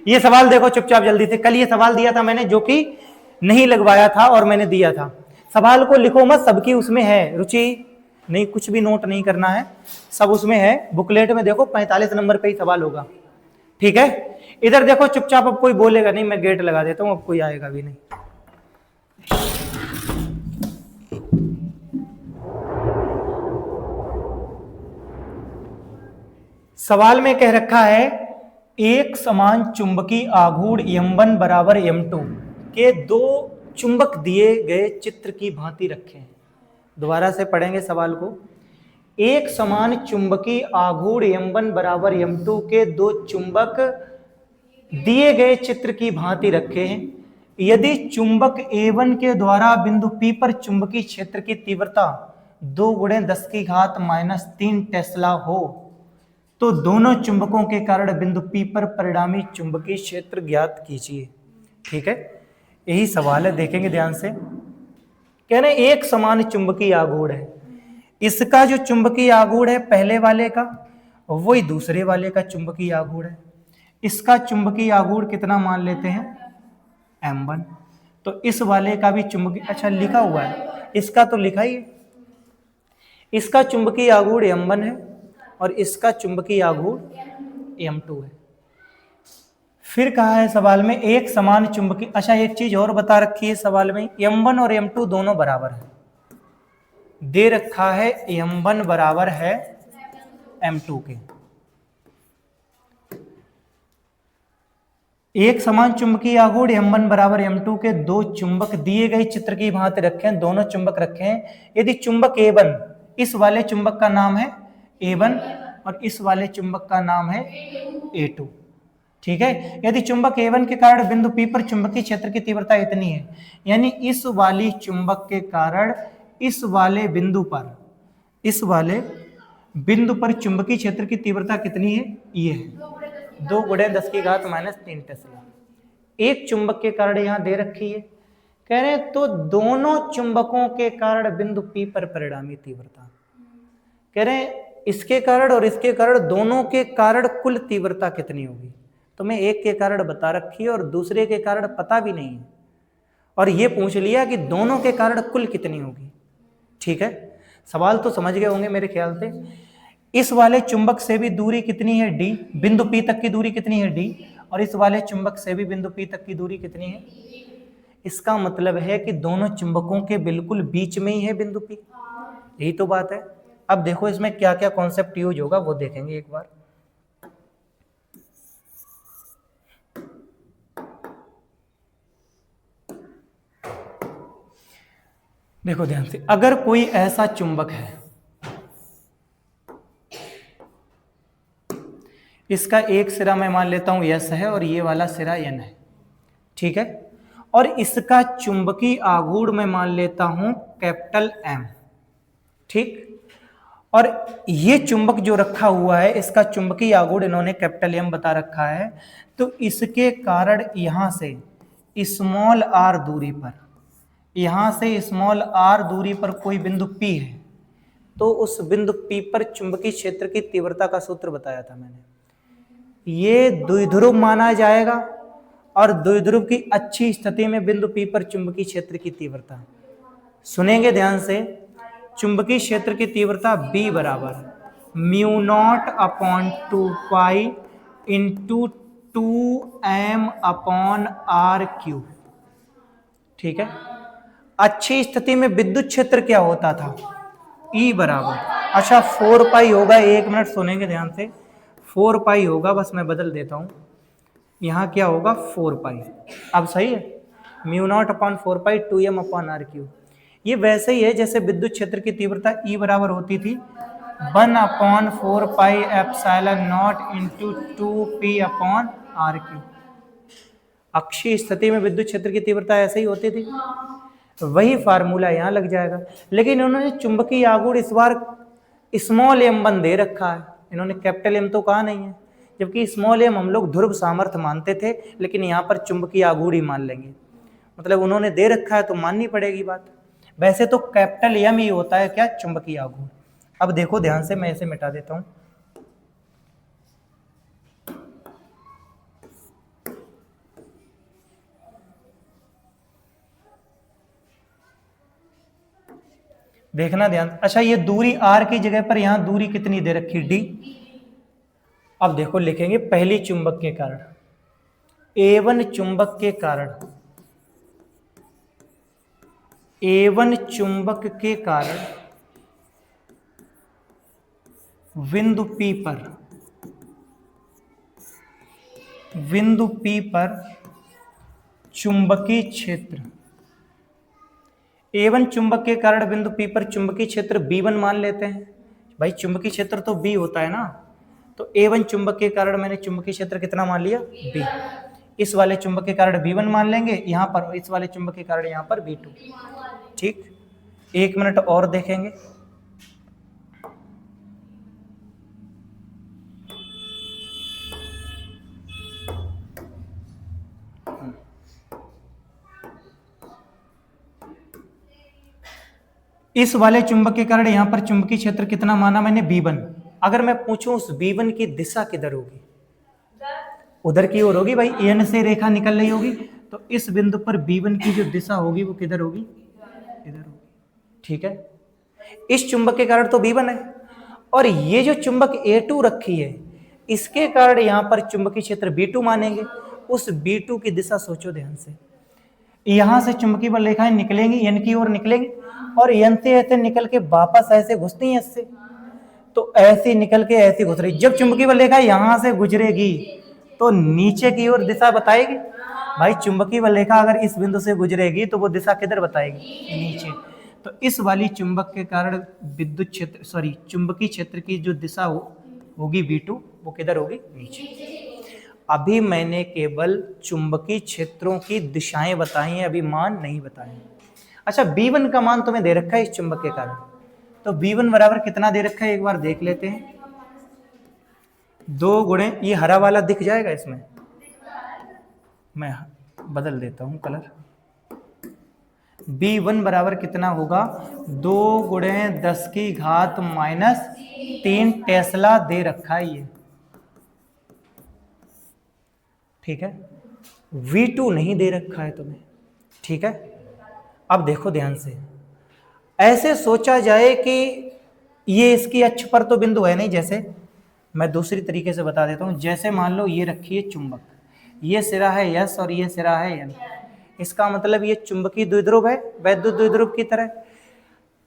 ये सवाल देखो चुपचाप जल्दी से, कल ये सवाल दिया था मैंने जो कि नहीं लगवाया था और मैंने दिया था। सवाल को लिखो मत, सबकी उसमें है रुचि, नहीं कुछ भी नोट नहीं करना है, सब उसमें है बुकलेट में। देखो 45 नंबर पे ही सवाल होगा, ठीक है। इधर देखो चुपचाप, अब कोई बोलेगा नहीं, मैं गेट लगा देता हूं, अब कोई आएगा भी नहीं। सवाल में कह रखा है एक समान चुंबकीय आघूर्ण m1 बराबर m2 के दो चुंबक दिए गए चित्र की भांति रखें। दोबारा से पढ़ेंगे सवाल को। एक समान चुंबकीय आघूर्ण m1 बराबर m2 के दो चुंबक दिए गए चित्र की भांति रखें। यदि चुंबक A1 के द्वारा बिंदु P पर चुंबकीय क्षेत्र की तीव्रता 2 × 10⁻³ टेस्ला हो तो दोनों चुंबकों के कारण बिंदु P पर परिणामी चुंबकीय क्षेत्र ज्ञात कीजिए। ठीक है, यही सवाल है, देखेंगे ध्यान से। कह रहे एक समान चुंबकीय आघूर्ण है, इसका जो चुंबकीय आघूर्ण है पहले वाले का वही दूसरे वाले का चुंबकीय आघूर्ण है। इसका चुंबकीय आघूर्ण कितना मान लेते हैं m1, तो इस वाले का भी चुंबकीय, अच्छा लिखा हुआ है इसका तो लिखा ही है, इसका चुंबकीय आघूर्ण m1 है और इसका चुंबकीय आघूर्ण m2 है। फिर कहा है सवाल में एक समान चुंबकीय, अच्छा एक चीज और बता रखी है सवाल में, m1 और m2 दोनों बराबर है, दे रखा है m1 बराबर है m2 के। एक समान चुंबकीय आघूर्ण m1 बराबर m2 के दो चुंबक दिए गए चित्र की भांति रखें, दोनों चुंबक रखें। यदि चुंबक A1, इस वाले चुंबक का नाम है A1 और इस वाले चुंबक का नाम है A2, ठीक है। यदि चुंबक A1 के कारण बिंदु P पर चुंबकीय क्षेत्र की तीव्रता इतनी है, यानी इस वाली चुंबक के कारण इस वाले बिंदु पर, इस वाले बिंदु पर चुंबकीय क्षेत्र की तीव्रता कितनी है, ये है 2 × 10⁻³ टेस्ला। एक चुंबक के कारण यहां दे रखी है, कह रहे हैं तो दोनों चुंबकों के कारण बिंदु P पर परिणामी तीव्रता, कह रहे हैं इसके कारण और इसके कारण, दोनों के कारण कुल तीव्रता कितनी होगी। तो मैं एक के कारण बता रखी है और दूसरे के कारण पता भी नहीं है, और ये पूछ लिया कि दोनों के कारण कुल कितनी होगी। ठीक है, सवाल तो समझ गए होंगे मेरे ख्याल से। इस वाले चुंबक से भी दूरी कितनी है d, बिंदु P तक की दूरी कितनी है d, और इस वाले चुंबक से भी बिंदु P तक की दूरी कितनी है। इसका मतलब है कि दोनों चुंबकों के बिल्कुल बीच में ही है बिंदु P, यही तो बात है। अब देखो इसमें क्या क्या कॉन्सेप्ट यूज होगा वो देखेंगे एक बार। देखो ध्यान से, अगर कोई ऐसा चुंबक है, इसका एक सिरा मैं मान लेता हूं S है और ये वाला सिरा N है, ठीक है, और इसका चुंबकीय आघूर्ण मैं मान लेता हूं कैपिटल M, ठीक, और ये चुंबक जो रखा हुआ है इसका चुंबकीय आघूर्ण इन्होंने कैपिटल M बता रखा है, तो इसके कारण यहां से स्मॉल r दूरी पर, यहां से स्मॉल r दूरी पर कोई बिंदु P है, तो उस बिंदु P पर चुंबकीय क्षेत्र की तीव्रता का सूत्र बताया था मैंने। ये द्विध्रुव माना जाएगा और द्विध्रुव की अच्छी स्थिति में बिंदु P पर चुंबकीय क्षेत्र की तीव्रता, सुनेंगे ध्यान से, चुंबकीय क्षेत्र की तीव्रता B बराबर μ0/2π × 2m/r³, ठीक है। अच्छी स्थिति में विद्युत क्षेत्र क्या होता था, E बराबर, अच्छा 4π होगा, 1 मिनट सुनेंगे ध्यान से, 4π होगा, बस मैं बदल देता हूं, यहां क्या होगा 4π, अब सही है, μ0/4π 2m/r³। ये वैसे ही है जैसे विद्युत क्षेत्र की तीव्रता E बराबर होती थी 1/4πε0 × 2p/r³। अक्षीय स्थिति में विद्युत क्षेत्र की तीव्रता ऐसे ही होती थी, वही फार्मूला यहां लग जाएगा। लेकिन इन्होंने चुंबकीय आघूर्ण इस बार स्मॉल m1 दे रखा है, इन्होंने कैपिटल M तो कहा नहीं है, जबकि स्मॉल m हम लोग ध्रुव सामर्थ्य मानते थे, लेकिन यहाँ पर चुंबकीय आघूर्ण ही मान लेंगे, मतलब उन्होंने दे रखा है तो माननी पड़ेगी बात। वैसे तो कैपिटल M ही होता है क्या, चुंबकीय आघूर्ण। अब देखो ध्यान से, मैं इसे मिटा देता हूं। देखना ध्यान। अच्छा, ये दूरी r की जगह पर यहां दूरी कितनी दे रखी, d। अब देखो लिखेंगे पहली चुंबक के कारण, A1 चुंबक के कारण, A1 चुंबक के कारण बिंदु P पर, बिंदु P पर चुंबकीय क्षेत्र, A1 चुंबक के कारण बिंदु P पर चुंबकीय क्षेत्र B1 मान लेते हैं। भाई चुंबकीय क्षेत्र तो B होता है ना, तो A1 चुंबक के कारण मैंने चुंबकीय क्षेत्र कितना मान लिया, B। इस वाले चुंबक के कारण B1 मान लेंगे यहां पर, इस वाले चुंबक के कारण यहां पर B2। ठीक, 1 मिनट और देखेंगे। इस वाले चुंबक के कारण यहां पर चुंबकीय क्षेत्र कितना माना मैंने, B1। अगर मैं पूछूं उस B1 की दिशा किधर होगी, उधर की ओर होगी भाई, N से रेखा निकल रही होगी, तो इस बिंदु पर B1 की जो दिशा होगी वो किधर होगी, इधर होगी। ठीक है, इस चुंबक के कारण तो B1 है, और ये जो चुंबक A2 रखी है इसके कारण यहां पर चुंबकीय क्षेत्र B2 मानेंगे। उस B2 की दिशा सोचो ध्यान से, यहां से चुंबकीय बल रेखाएं निकलेंगी, N की ओर निकलेंगी, और N से ऐसे निकल के वापस ऐसे घुसती हैं इससे, तो ऐसे निकल के ऐसे घुस रही। जब चुंबकीय बल रेखा यहां से गुजरेगी तो नीचे की ओर दिशा बताएगी। भाई चुंबकीय बल रेखा अगर इस बिंदु से गुजरेगी तो वो दिशा किधर बताएगी, नीचे। तो इस वाली चुंबक के कारण विद्युत क्षेत्र, चुंबकीय क्षेत्र की जो दिशा होगी B2, वो किधर होगी, नीचे। अभी मैंने केवल चुंबकीय क्षेत्रों की दिशाएं बताई हैं, अभी मान नहीं बताए हैं। अच्छा, B1 का मान तुम्हें दे रखा है इस चुंबक के कारण, तो B1 बराबर कितना दे रखा है एक बार देख लेते हैं। 2 गुणे, ये हरा वाला दिख जाएगा इसमें, मैं बदल देता हूं कलर। B1 बराबर कितना होगा, 2 गुणे 10 की घात -3 टेस्ला दे रखा है ये। ठीक है, V2 नहीं दे रखा है तुम्हें। ठीक है, अब देखो ध्यान से, ऐसे सोचा जाए कि ये इसकी अक्ष पर तो बिंदु है नहीं, जैसे मैं दूसरी तरीके से बता देता हूं। जैसे मान लो ये रखी है चुंबक, ये सिरा है S और ये सिरा है N, इसका मतलब ये चुंबकीय द्विध्रुव है, वैद्युत द्विध्रुव की तरह।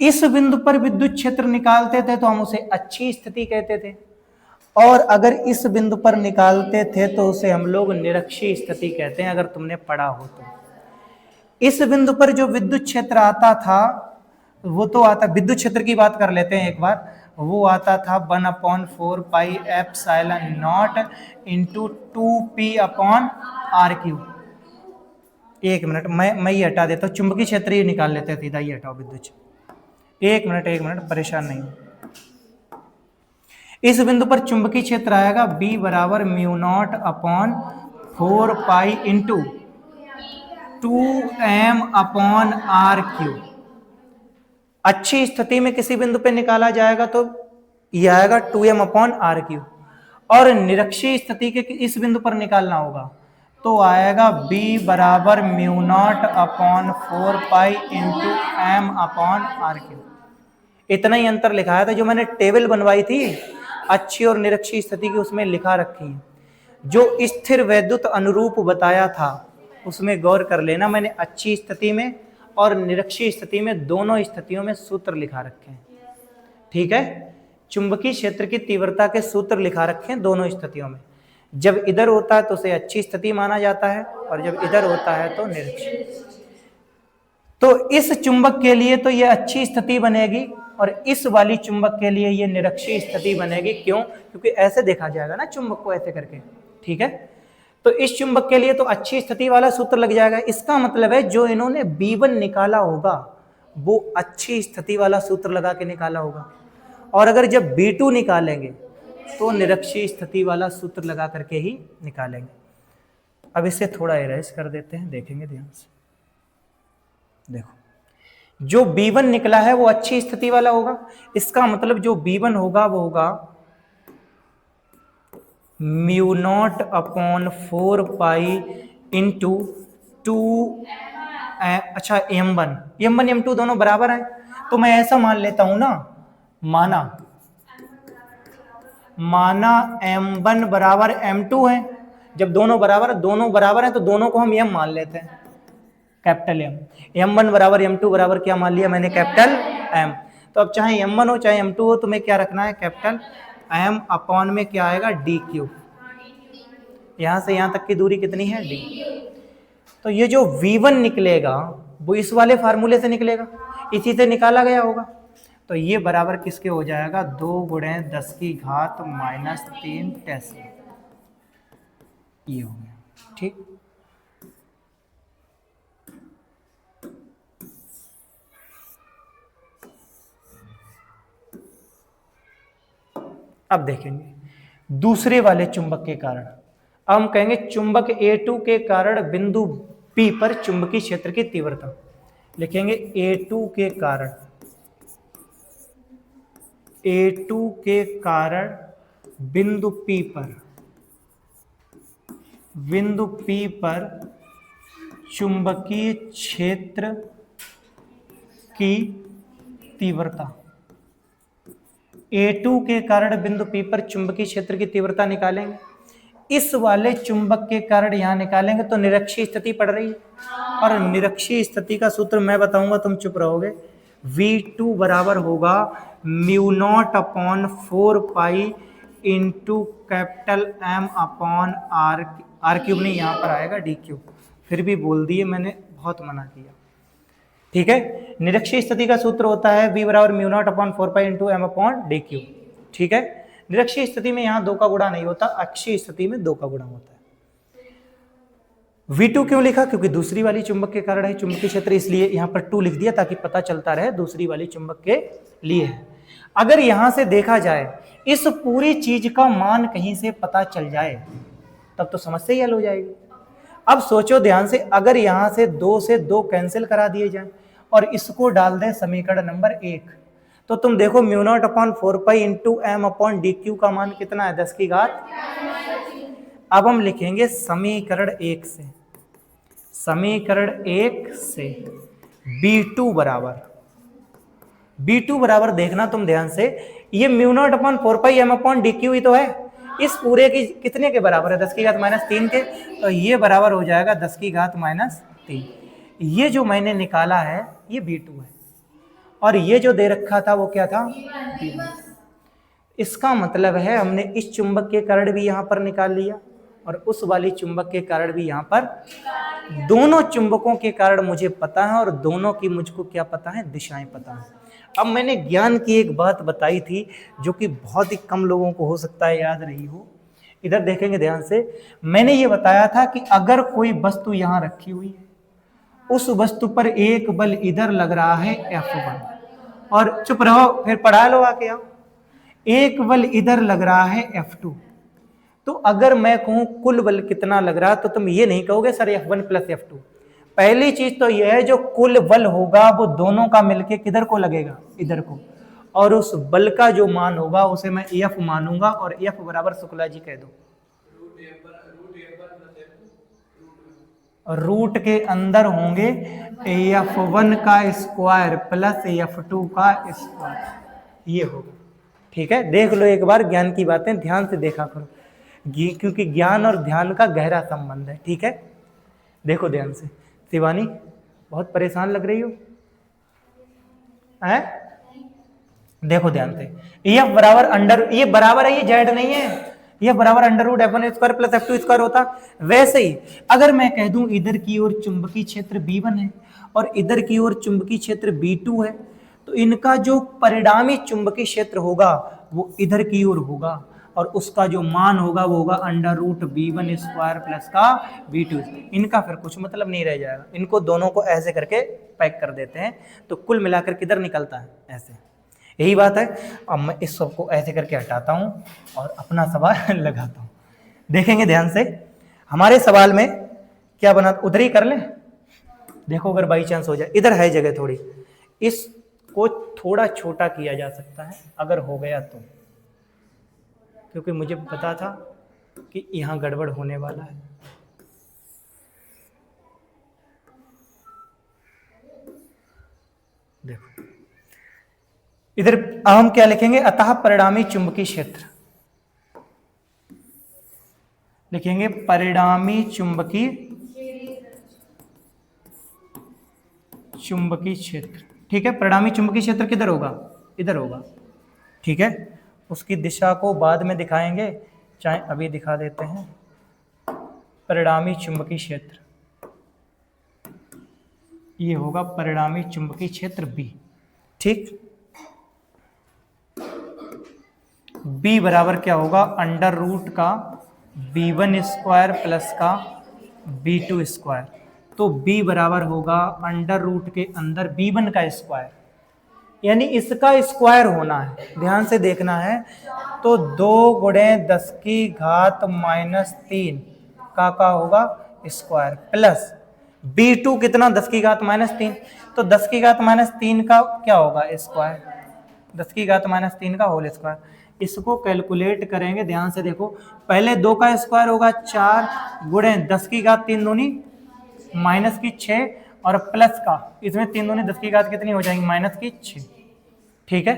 इस बिंदु पर विद्युत क्षेत्र निकालते थे तो हम उसे अच्छी स्थिति कहते थे, और अगर इस बिंदु पर निकालते थे तो उसे हम लोग निरक्षीय स्थिति कहते हैं, अगर तुमने पढ़ा हो तो। इस बिंदु पर जो विद्युत क्षेत्र आता था वो तो आता, विद्युत क्षेत्र की बात कर लेते हैं एक बार, वो आता था 1/4 pi epsilon not into 2p/r³। एक मिनट, मैं ये हटा देता हूँ, चुंबकीय क्षेत्र ही निकाल लेते हैं सीधा, ये हटाओ विद्युत क्षेत्र। एक मिनट परेशान नहीं हो। इस बिंदु पर चुंबकीय क्षेत्र आएगा B बराबर μ0/4 पाई इंटू 2m/r³। अच्छी स्थिति में किसी बिंदु पे निकाला जाएगा तो यह आएगा 2m/r³, और निरक्षीय स्थिति के इस बिंदु पर निकालना होगा तो आएगा B बराबर μ0/4 पाई इंटू m/r³। इतना ही अंतर लिखा था, जो मैंने टेबल बनवाई थी अच्छी और निरक्षीय स्थिति की उसमें लिखा रखी है। जो स्थिर वैद्युत अनुरूप बताया था उसमें गौर कर लेना, मैंने अच्छी स्थिति में और निरक्षीय स्थिति में दोनों स्थितियों में सूत्र लिखा रखे हैं। ठीक है, चुंबकीय क्षेत्र की तीव्रता के सूत्र लिखा रखे हैं दोनों स्थितियों में। जब इधर होता है तो उसे अच्छी स्थिति माना जाता है, और जब इधर होता है तो निरक्षीय। तो इस चुंबक के लिए तो ये अच्छी स्थिति बनेगी, और इस वाली चुंबक के लिए ये निरक्षीय स्थिति बनेगी। क्यों? क्योंकि ऐसे देखा जाएगा ना चुंबक को, ऐसे करके। ठीक है, तो इस चुंबक के लिए तो अच्छी स्थिति वाला सूत्र लग जाएगा। इसका मतलब है जो इन्होंने B1 निकाला होगा वो अच्छी स्थिति वाला सूत्र लगा के निकाला होगा, और अगर जब B2 निकालेंगे तो निरक्षीय स्थिति वाला सूत्र लगा करके ही निकालेंगे। अब इसे थोड़ा इरेज कर देते हैं, देखेंगे ध्यान से। देखो, जो B1 निकला है वो अच्छी स्थिति वाला होगा, इसका मतलब जो B1 होगा वो होगा μ0/4 पाई इंटू 2 अच्छा m1 m2 दोनों बराबर हैं, तो मैं ऐसा मान लेता हूं ना, माना m1 बराबर m2 है। जब दोनों बराबर हैं तो दोनों को हम m मान लेते हैं, कैपिटल M। m1 बराबर m2 बराबर क्या मान लिया मैंने, कैपिटल M। तो अब चाहे m1 हो चाहे m2 हो, तुम्हें क्या रखना है, कैपिटल M अपॉन में क्या आएगा, dq। यहां से यहां तक की दूरी कितनी है, d। तो ये जो v1 निकलेगा वो इस वाले फार्मूले से निकलेगा, इसी से निकाला गया होगा। तो ये बराबर किसके हो जाएगा, 2 गुणे 10 की घात -3 टेस्ला। ये हो गया, ठीक। अब देखेंगे दूसरे वाले चुंबक के कारण। अब हम कहेंगे चुंबक A2 के कारण बिंदु P पर चुंबकीय क्षेत्र की तीव्रता। लिखेंगे A2 के कारण, A2 के कारण बिंदु P पर चुंबकीय क्षेत्र की तीव्रता। A2 के कारण बिंदु P पर चुंबकीय क्षेत्र की तीव्रता निकालेंगे। इस वाले चुंबक के कारण यहां निकालेंगे तो निरक्षीय स्थिति पड़ रही है, और निरक्षीय स्थिति का सूत्र मैं बताऊंगा, तुम चुप रहोगे। V2 बराबर होगा μ0 upon 4 pi into capital M upon R cube नहीं, यहां पर आएगा DQ। फिर भी बोल दिए मैंने, बहुत मना किया, ठीक है। निरक्षीय स्थिति का सूत्र होता है V बराबर μ0 upon 4 pi into M upon DQ, ठीक है। निरक्षीय स्थिति में यहां 2 का गुणा नहीं होता, अक्षीय स्थिति में 2 का गुणा होता है। V2 क्यों लिखा, क्योंकि दूसरी वाली चुंबक के कारण है चुंबकीय क्षेत्र, इसलिए यहां पर 2 लिख दिया ताकि पता चलता रहे दूसरी वाली चुंबक के लिए है। अगर यहां से देखा जाए, इस पूरी चीज का मान कहीं से पता चल जाए तब तो समस्या ही हल हो जाएगी। अब सोचो ध्यान से, अगर यहां से 2 कैंसिल करा दिए जाए और इसको डाल दें समीकरण नंबर 1, तो तुम देखो μ0 upon 4 pi into M upon DQ का मान कितना है, 10 की घात। अब हम लिखेंगे समीकरण 1 से B2 बराबर देखना तुम ध्यान से, ये μ0 अपॉन 4 पाई M अपॉन DQ ही तो है। इस पूरे की कितने के बराबर है, 10 की घात -3 के। तो ये बराबर हो जाएगा 10 की घात -3। ये जो मैंने निकाला है ये B2 है, और ये जो दे रखा था वो क्या था, B1। इसका मतलब है हमने इस चुंबक के कारण भी यहां पर निकाल लिया और उस वाली चुंबक के कारण भी यहां पर। दोनों चुंबकों के कारण मुझे पता है और दोनों की मुझको क्या पता है, दिशाएं पता है। अब मैंने ज्ञान की एक बात बताई थी जो कि बहुत ही कम लोगों को हो सकता है याद रही हो। इधर देखेंगे ध्यान से, मैंने ये बताया था कि अगर कोई वस्तु यहां रखी हुई है, उस वस्तु पर एक बल इधर लग रहा है F1, और चुप रहो फिर पढ़ा लो आके आओ, एक बल इधर लग रहा है F2। तो अगर मैं कहूं कुल बल कितना लग रहा है, तो तुम ये नहीं कहोगे सर F1 प्लस F2। पहली चीज तो यह है, जो कुल बल होगा वो दोनों का मिलके किधर को लगेगा, इधर को, और उस बल का जो मान होगा उसे मैं F मानूंगा, और F बराबर शुक्ला जी कह दो, रूट के अंदर होंगे F1 का स्क्वायर प्लस F2 का स्क्वायर, ये होगा, ठीक है। देख लो एक बार, ज्ञान की बातें ध्यान से देखा करो, क्योंकि ज्ञान और ध्यान का गहरा संबंध है, ठीक है। देखो ध्यान से, शिवानी बहुत परेशान लग रही हो, हैं? देखो ध्यान से, F बराबर अंडर, ये बराबर है, ये जेड नहीं है, ये बराबर under root F1 square plus F2 square होता। वैसे ही अगर मैं कह दूं इधर की ओर चुंबकीय क्षेत्र B1 है और इधर की ओर चुंबकीय क्षेत्र B2 है, तो इनका जो परिणामी चुंबकीय क्षेत्र होगा वो इधर की ओर होगा, और उसका जो मान होगा वो होगा under root B1 square plus का B2। इनका फिर कुछ मतलब नहीं रह जाएगा, इनको दोनों को ऐसे करके पैक कर देते हैं, तो कुल मिलाकर किधर निकलता है, ऐसे, यही बात है। अब मैं इस सब को ऐसे करके हटाता हूं और अपना सवाल लगाता हूं। देखेंगे ध्यान से, हमारे सवाल में क्या बना, उधर ही कर लें। देखो अगर बाई चांस हो जाए, इधर है जगह थोड़ी, इसको थोड़ा छोटा किया जा सकता है अगर हो गया तो, क्योंकि मुझे पता था कि यहां गड़बड़ होने वाला है। देखो इधर अब हम क्या लिखेंगे, अतः परिणामी चुंबकीय क्षेत्र लिखेंगे, परिणामी चुंबकीय क्षेत्र। ठीक है, परिणामी चुंबकीय क्षेत्र किधर होगा, इधर होगा। ठीक है, उसकी दिशा को बाद में दिखाएंगे, चाहे अभी दिखा देते हैं। परिणामी चुंबकीय क्षेत्र ये होगा परिणामी चुंबकीय क्षेत्र बी। ठीक, बी बराबर क्या होगा, अंडर रूट का b1 स्क्वायर प्लस का b2 स्क्वायर। तो b बराबर होगा अंडर रूट के अंदर b1 का स्क्वायर, यानी इसका स्क्वायर होना है, ध्यान से देखना है। तो 2 गुणे 10 की घात -3 का होगा स्क्वायर, प्लस b2 कितना, 10 की घात -3, तो 10 की घात -3 का क्या होगा स्क्वायर, 10 की घात -3 का होल स्क्वायर। इसको कैलकुलेट करेंगे, ध्यान से देखो, पहले 2 का स्क्वायर होगा 4 गुणे 10 की घात 3 दूनी -6 और प्लस का, इसमें 3 दूनी 10 की घात कितनी हो जाएंगी, -6। ठीक है,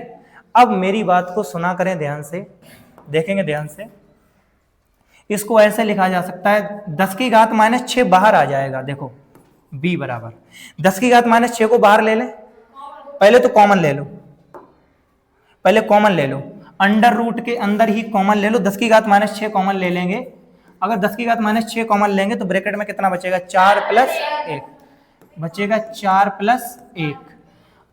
अब मेरी बात को सुना करें ध्यान से, देखेंगे ध्यान से। इसको ऐसे लिखा जा सकता है, 10 की घात -6 बाहर आ जाएगा। देखो b बराबर 10 की घात -6 को बाहर ले लें, पहले तो कॉमन ले लो, पहले कॉमन ले लो, अंडर रूट के अंदर ही कॉमन ले लो, 10 की घात -6 कॉमन ले लेंगे। अगर 10 की घात -6 कॉमन लेंगे तो ब्रैकेट में कितना बचेगा, 4 + 1 बचेगा, 4 + 1।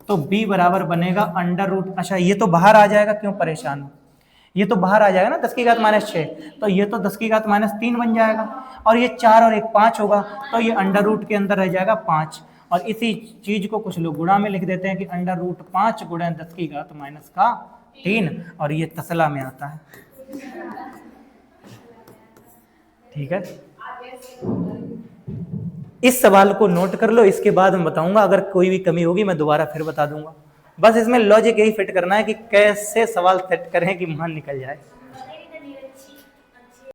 तो b बराबर बनेगा अंडर रूट, अच्छा ये तो बाहर आ जाएगा, क्यों परेशान हो, ये तो बाहर आ जाएगा ना 10 की घात -6, तो ये तो 10 की घात -3 बन जाएगा, और ये 4 और 1 5 होगा, तो ये अंडर रूट के अंदर रह जाएगा 5। और इसी चीज को कुछ लोग गुणा में लिख देते हैं कि अंडर रूट 5 गुणा 10 की घात -3, और ये तसला में आता है। ठीक है, इस सवाल को नोट कर लो, इसके बाद मैं बताऊंगा, अगर कोई भी कमी होगी मैं दोबारा फिर बता दूंगा। बस इसमें लॉजिक यही फिट करना है कि कैसे सवाल सेट करें कि मान निकल जाए।